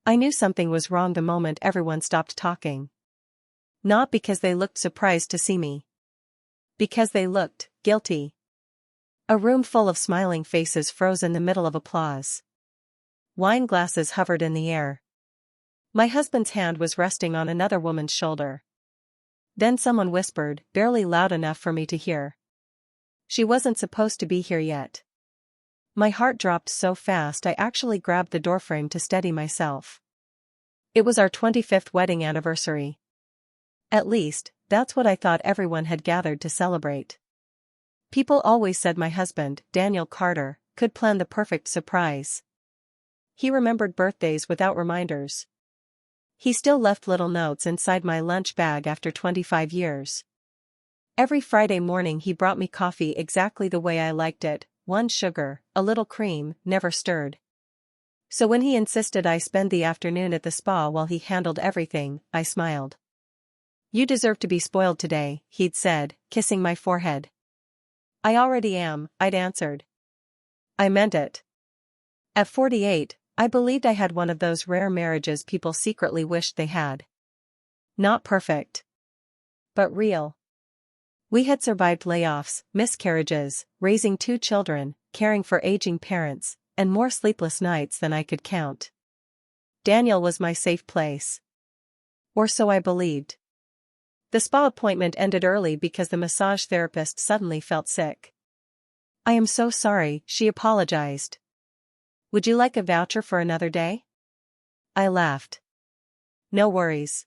I knew something was wrong the moment everyone stopped talking. Not because they looked surprised to see me. Because they looked guilty. A room full of smiling faces froze in the middle of applause. Wine glasses hovered in the air. My husband's hand was resting on another woman's shoulder. Then someone whispered, barely loud enough for me to hear. She wasn't supposed to be here yet. My heart dropped so fast I actually grabbed the doorframe to steady myself. It was our 25th wedding anniversary. At least, that's what I thought everyone had gathered to celebrate. People always said my husband, Daniel Carter, could plan the perfect surprise. He remembered birthdays without reminders. He still left little notes inside my lunch bag after 25 years. Every Friday morning he brought me coffee exactly the way I liked it, one sugar, a little cream, never stirred. So when he insisted I spend the afternoon at the spa while he handled everything, I smiled. "You deserve to be spoiled today," he'd said, kissing my forehead. "I already am," I'd answered. I meant it. At 48, I believed I had one of those rare marriages people secretly wished they had. Not perfect. But real. We had survived layoffs, miscarriages, raising 2 children, caring for aging parents, and more sleepless nights than I could count. Daniel was my safe place. Or so I believed. The spa appointment ended early because the massage therapist suddenly felt sick. "I am so sorry," she apologized. "Would you like a voucher for another day?" I laughed. "No worries.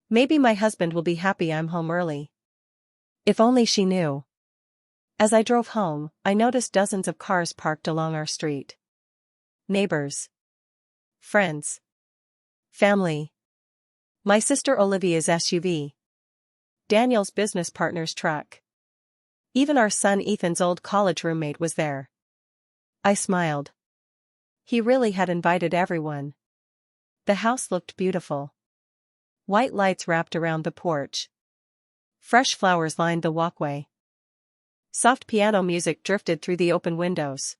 Maybe my husband will be happy I'm home early." If only she knew. As I drove home, I noticed dozens of cars parked along our street. Neighbors. Friends. Family. My sister Olivia's SUV. Daniel's business partner's truck. Even our son Ethan's old college roommate was there. I smiled. He really had invited everyone. The house looked beautiful. White lights wrapped around the porch. Fresh flowers lined the walkway. Soft piano music drifted through the open windows.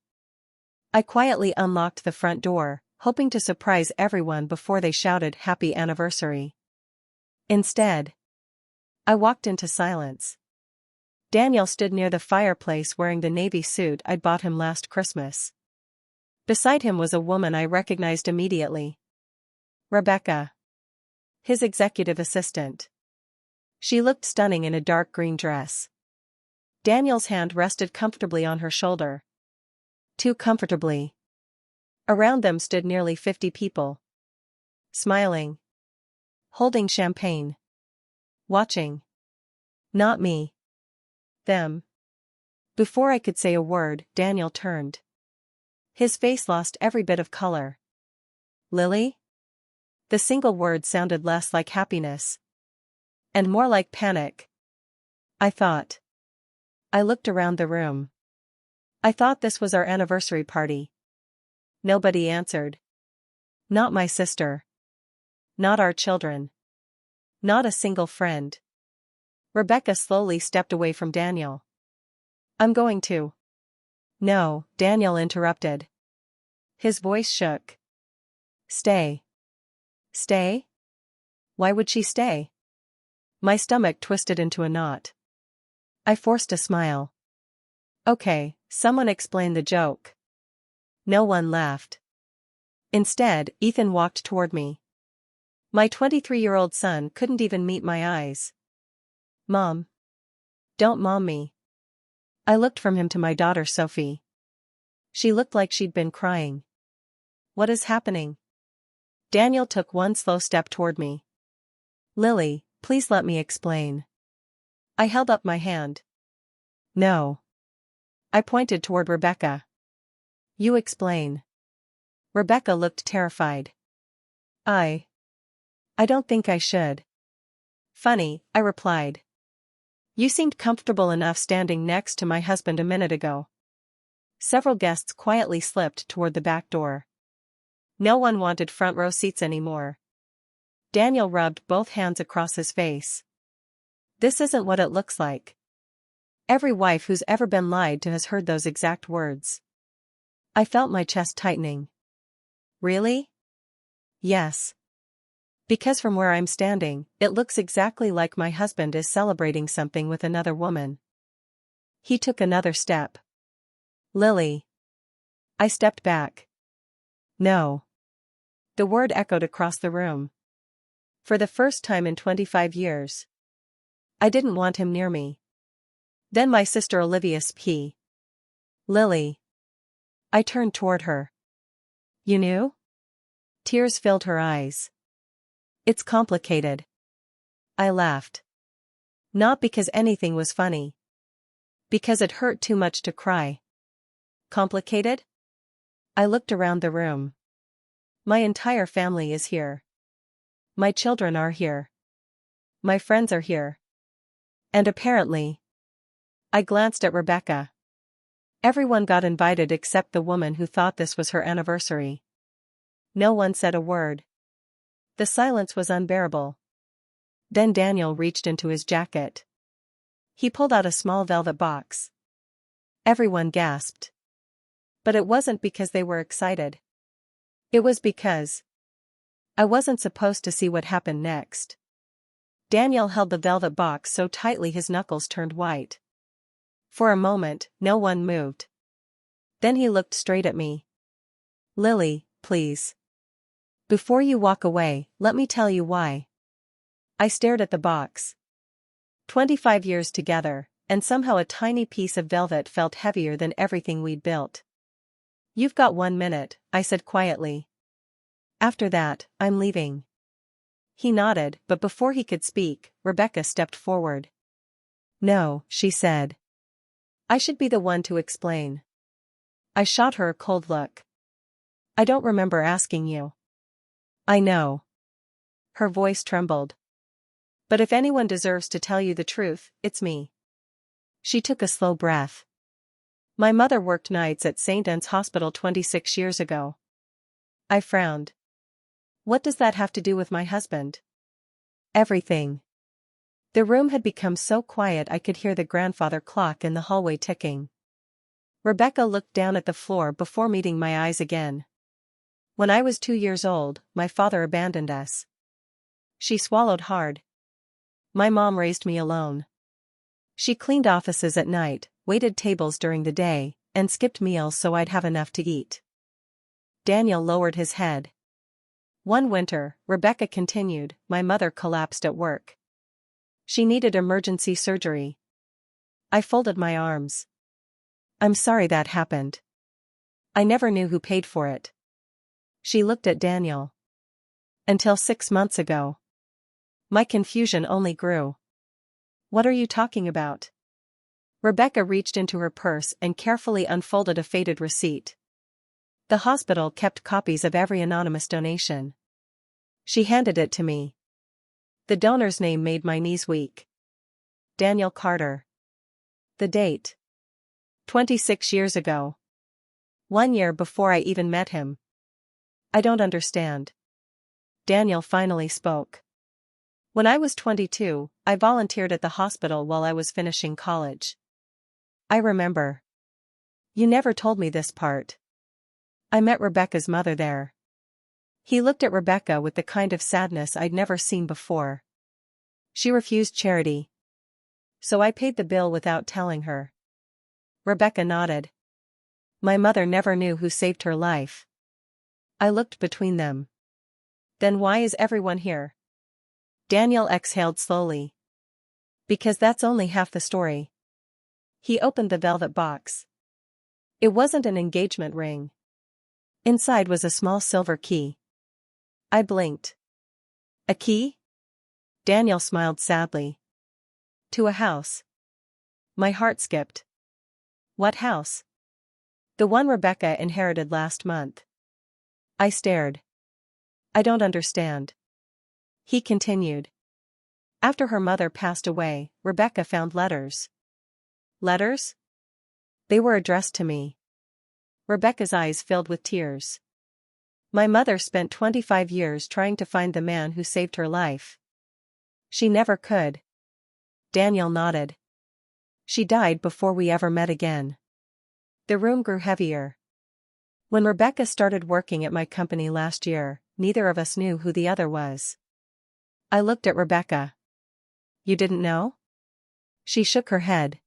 I quietly unlocked the front door, hoping to surprise everyone before they shouted "Happy Anniversary." Instead, I walked into silence. Daniel stood near the fireplace wearing the navy suit I'd bought him last Christmas. Beside him was a woman I recognized immediately. Rebecca. His executive assistant. She looked stunning in a dark green dress. Daniel's hand rested comfortably on her shoulder. Too comfortably. Around them stood nearly 50 people. Smiling. Holding champagne. Watching. Not me. Them. Before I could say a word, Daniel turned. His face lost every bit of color. "Lily?" The single word sounded less like happiness. And more like panic. I thought. I looked around the room. I thought this was our anniversary party. Nobody answered. Not my sister. Not our children. Not a single friend. Rebecca slowly stepped away from Daniel. "I'm going to." "No," Daniel interrupted. His voice shook. "Stay." "Stay? Why would she stay?" My stomach twisted into a knot. I forced a smile. "Okay, someone explain the joke." No one laughed. Instead, Ethan walked toward me. My 23-year-old son couldn't even meet my eyes. "Mom. Don't mom me." I looked from him to my daughter Sophie. She looked like she'd been crying. "What is happening?" Daniel took one slow step toward me. "Lily, please let me explain." I held up my hand. "No." I pointed toward Rebecca. "You explain." Rebecca looked terrified. I don't think I should." "Funny," I replied. "You seemed comfortable enough standing next to my husband a minute ago." Several guests quietly slipped toward the back door. No one wanted front row seats anymore. Daniel rubbed both hands across his face. "This isn't what it looks like." Every wife who's ever been lied to has heard those exact words. I felt my chest tightening. "Really?" Yes. Because from where I'm standing, it looks exactly like my husband is celebrating something with another woman. He took another step. Lily. I stepped back. No. The word echoed across the room. For the first time in 25 years. I didn't want him near me. Then my sister Olivia P. Lily. I turned toward her. You knew? Tears filled her eyes. It's complicated. I laughed. Not because anything was funny. Because it hurt too much to cry. Complicated? I looked around the room. My entire family is here. My children are here. My friends are here. And apparently. I glanced at Rebecca. Everyone got invited except the woman who thought this was her anniversary. No one said a word. The silence was unbearable. Then Daniel reached into his jacket. He pulled out a small velvet box. Everyone gasped. But it wasn't because they were excited. It was because I wasn't supposed to see what happened next. Daniel held the velvet box so tightly his knuckles turned white. For a moment, no one moved. Then he looked straight at me. Lily, please. Before you walk away, let me tell you why. I stared at the box. 25 years together, and somehow a tiny piece of velvet felt heavier than everything we'd built. You've got 1 minute, I said quietly. After that, I'm leaving. He nodded, but before he could speak, Rebecca stepped forward. No, she said. I should be the one to explain. I shot her a cold look. I don't remember asking you. I know. Her voice trembled. But if anyone deserves to tell you the truth, it's me. She took a slow breath. My mother worked nights at St. Anne's Hospital 26 years ago. I frowned. What does that have to do with my husband? Everything. The room had become so quiet I could hear the grandfather clock in the hallway ticking. Rebecca looked down at the floor before meeting my eyes again. When I was 2 years old, my father abandoned us. She swallowed hard. My mom raised me alone. She cleaned offices at night, waited tables during the day, and skipped meals so I'd have enough to eat. Daniel lowered his head. One winter, Rebecca continued, my mother collapsed at work. She needed emergency surgery. I folded my arms. I'm sorry that happened. I never knew who paid for it. She looked at Daniel. Until 6 months ago. My confusion only grew. What are you talking about? Rebecca reached into her purse and carefully unfolded a faded receipt. The hospital kept copies of every anonymous donation. She handed it to me. The donor's name made my knees weak. Daniel Carter. The date. 26 years ago. 1 year before I even met him. I don't understand. Daniel finally spoke. When I was 22, I volunteered at the hospital while I was finishing college. I remember. You never told me this part. I met Rebecca's mother there. He looked at Rebecca with the kind of sadness I'd never seen before. She refused charity. So I paid the bill without telling her. Rebecca nodded. My mother never knew who saved her life. I looked between them. Then why is everyone here? Daniel exhaled slowly. Because that's only half the story. He opened the velvet box. It wasn't an engagement ring. Inside was a small silver key. I blinked. A key? Daniel smiled sadly. To a house. My heart skipped. What house? The one Rebecca inherited last month. I stared. I don't understand. He continued. After her mother passed away, Rebecca found letters. Letters? They were addressed to me. Rebecca's eyes filled with tears. My mother spent 25 years trying to find the man who saved her life. She never could. Daniel nodded. She died before we ever met again. The room grew heavier. When Rebecca started working at my company last year, neither of us knew who the other was. I looked at Rebecca. You didn't know? She shook her head.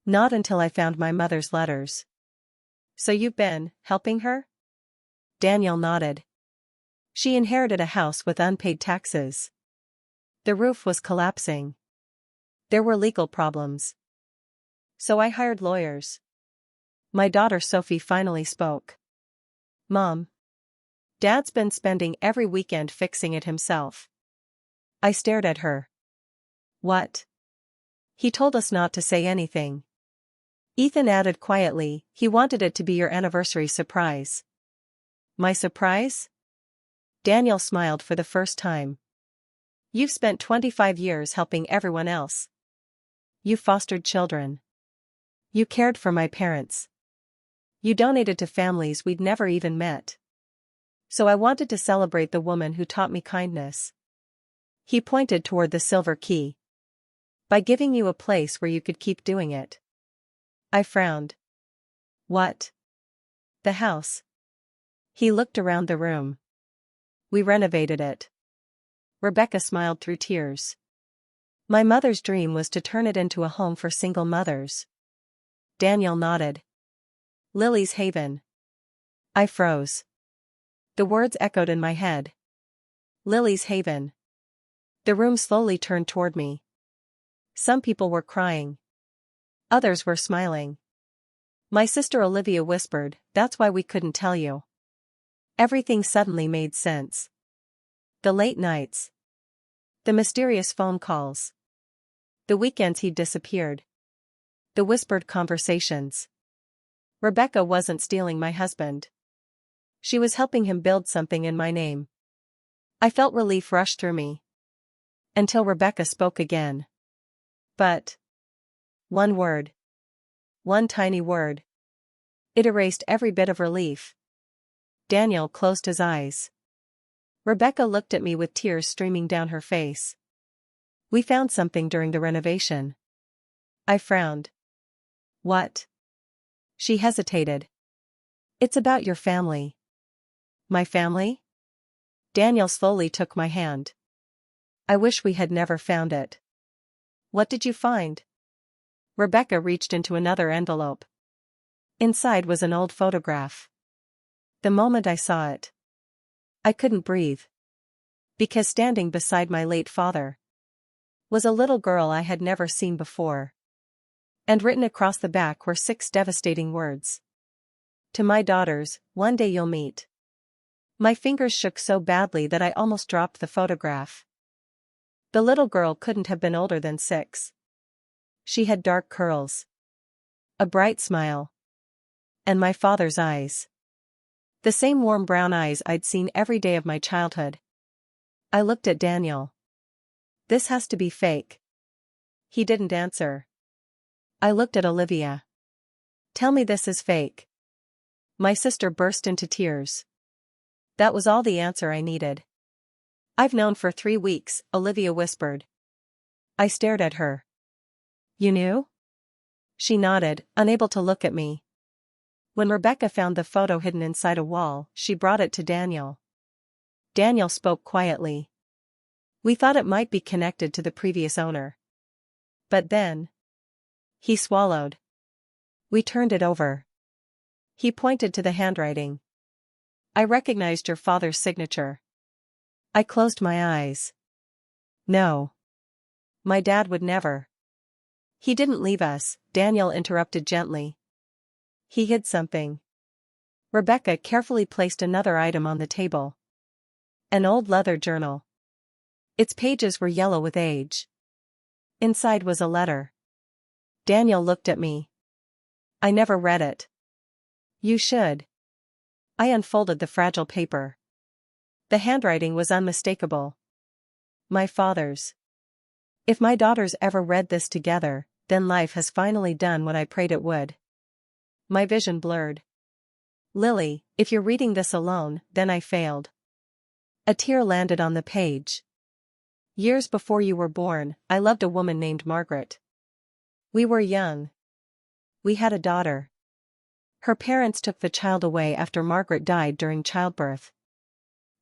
Not until I found my mother's letters. So you've been helping her? Daniel nodded. She inherited a house with unpaid taxes. The roof was collapsing. There were legal problems. So I hired lawyers. My daughter Sophie finally spoke. Mom. Dad's been spending every weekend fixing it himself. I stared at her. What? He told us not to say anything. Ethan added quietly, he wanted it to be your anniversary surprise. My surprise? Daniel smiled for the first time. You've spent 25 years helping everyone else. You fostered children. You cared for my parents. You donated to families we'd never even met. So I wanted to celebrate the woman who taught me kindness. He pointed toward the silver key. By giving you a place where you could keep doing it. I frowned. What? The house. He looked around the room. We renovated it. Rebecca smiled through tears. My mother's dream was to turn it into a home for single mothers. Daniel nodded. Lily's Haven. I froze. The words echoed in my head. Lily's Haven. The room slowly turned toward me. Some people were crying. Others were smiling. My sister Olivia whispered, "That's why we couldn't tell you." Everything suddenly made sense. The late nights. The mysterious phone calls. The weekends he'd disappeared. The whispered conversations. Rebecca wasn't stealing my husband. She was helping him build something in my name. I felt relief rush through me. Until Rebecca spoke again. But. One word. One tiny word. It erased every bit of relief. Daniel closed his eyes. Rebecca looked at me with tears streaming down her face. We found something during the renovation. I frowned. What? She hesitated. It's about your family. My family? Daniel slowly took my hand. I wish we had never found it. What did you find? Rebecca reached into another envelope. Inside was an old photograph. The moment I saw it, I couldn't breathe. Because standing beside my late father was a little girl I had never seen before. And written across the back were 6 devastating words. To my daughters, one day you'll meet. My fingers shook so badly that I almost dropped the photograph. The little girl couldn't have been older than 6. She had dark curls. A bright smile. And my father's eyes. The same warm brown eyes I'd seen every day of my childhood. I looked at Daniel. This has to be fake. He didn't answer. I looked at Olivia. Tell me this is fake. My sister burst into tears. That was all the answer I needed. I've known for 3 weeks, Olivia whispered. I stared at her. You knew? She nodded, unable to look at me. When Rebecca found the photo hidden inside a wall, she brought it to Daniel. Daniel spoke quietly. We thought it might be connected to the previous owner. But then. He swallowed. We turned it over. He pointed to the handwriting. I recognized your father's signature. I closed my eyes. No. My dad would never. He didn't leave us, Daniel interrupted gently. He hid something. Rebecca carefully placed another item on the table. An old leather journal. Its pages were yellow with age. Inside was a letter. Daniel looked at me. I never read it. You should. I unfolded the fragile paper. The handwriting was unmistakable. My father's. If my daughters ever read this together, then life has finally done what I prayed it would. My vision blurred. Lily, if you're reading this alone, then I failed. A tear landed on the page. Years before you were born, I loved a woman named Margaret. We were young. We had a daughter. Her parents took the child away after Margaret died during childbirth.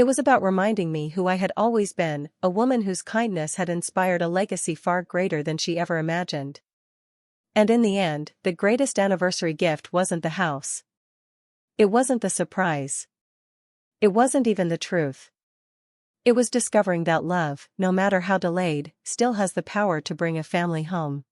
It was about reminding me who I had always been, a woman whose kindness had inspired a legacy far greater than she ever imagined. And in the end, the greatest anniversary gift wasn't the house. It wasn't the surprise. It wasn't even the truth. It was discovering that love, no matter how delayed, still has the power to bring a family home.